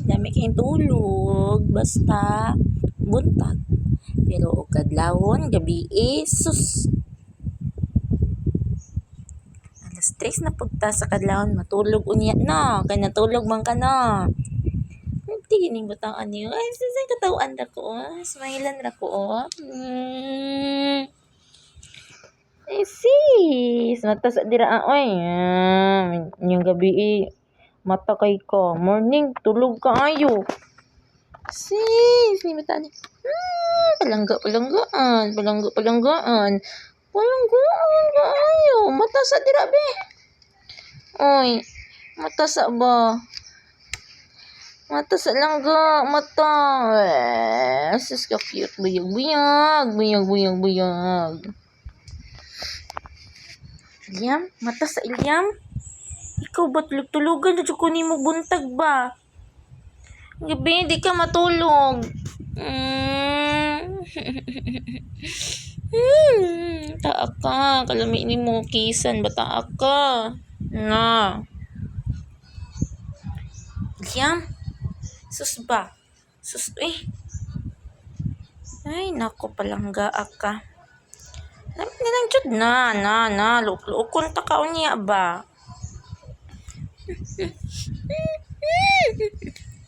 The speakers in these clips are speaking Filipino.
dami kayong tulog, basta buntag. Pero og kadlawon, gabi sus. Alas 3 na pagta sa kadlawon, matulog unya na. Kay natulog man ka na. Tigining bataan niyo. Ay, sasay katawan ra ko. Smilean ra ko. Ay, sis. Mata sa dira. Oy. Yung gabi mata kay ko. Morning, tulog ka ayo. Sis. May mata niya. Palanggaan. Palanggaan ka ayo. Mata sa dira, be. Oy. Mata sa ba? Mata sa langga, mata. Sus ka cute. Buyag. Ilyam? Mata sa Ilyam? Ikaw ba tulog-tulugan? Dito ko ni mo buntag ba? Gabi, di ka matulog. Taak ka. Kalami ni mo kisan. Bataak ka. Na. Ilyam? Sus ba? Sus, Ay, nako, palangga ka. Lamit na lang jud na. Luok-luokon ta ka unya ba?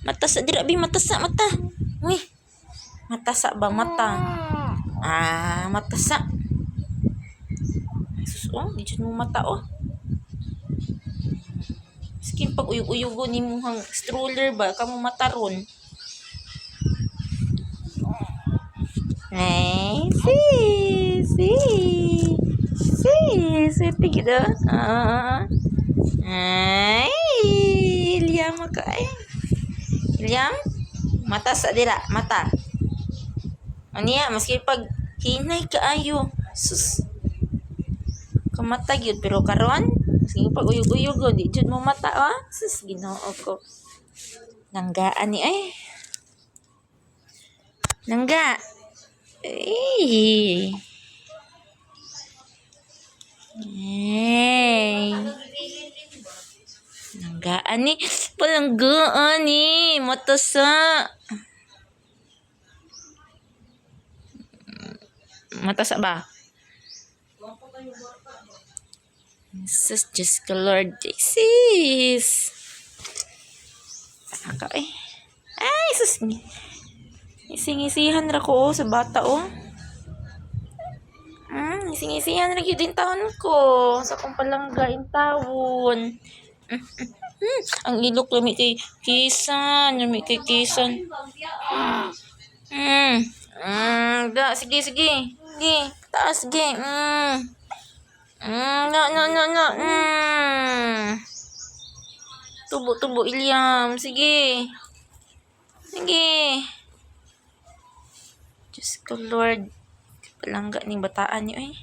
Mata sa dira, mata sa mata. Uy. Mata sa ba mata? Mata sa. Sus, di jud mo mata, Skin pag uyog-uyugo ni mo hang stroller ba kamo mataron. Ay, sis, tigda. Ay, Ilyam ka Ilyam, mata sa dira, mata. Aniya, maski pag hinay kaayo. Sus. Kamata gyud pero karon sige pag uyog-uyog di jud mo mata sus Ginoo ko. Langgaan ni Langga. Langgaan ni palanggaan ni mata sa ba? Sus, Diyos ko Lord, sis. Ako Ay, sus. Ising-isihan ra ko sa bata Ising-isihan ra gyud din taon ko sa kong palanggain taon. Ang ilok lami kay kisan. Sige. Sige, taas, sige. No. Tubo, Ilyam. Sige. Diyos ko Lord. Palangga ni bataan niyo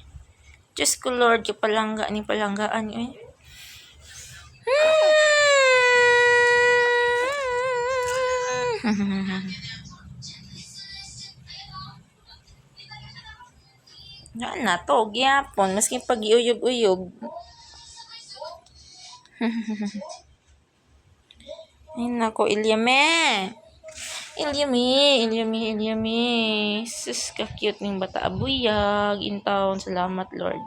Diyos ko Lord. Palanggaan niyo Yan na to, gyapon. Maski pag iuyog-uyog. Ay nako, Ilyame. Sus, ka-cute ning bata. Abuyag. In town. Salamat, Lord.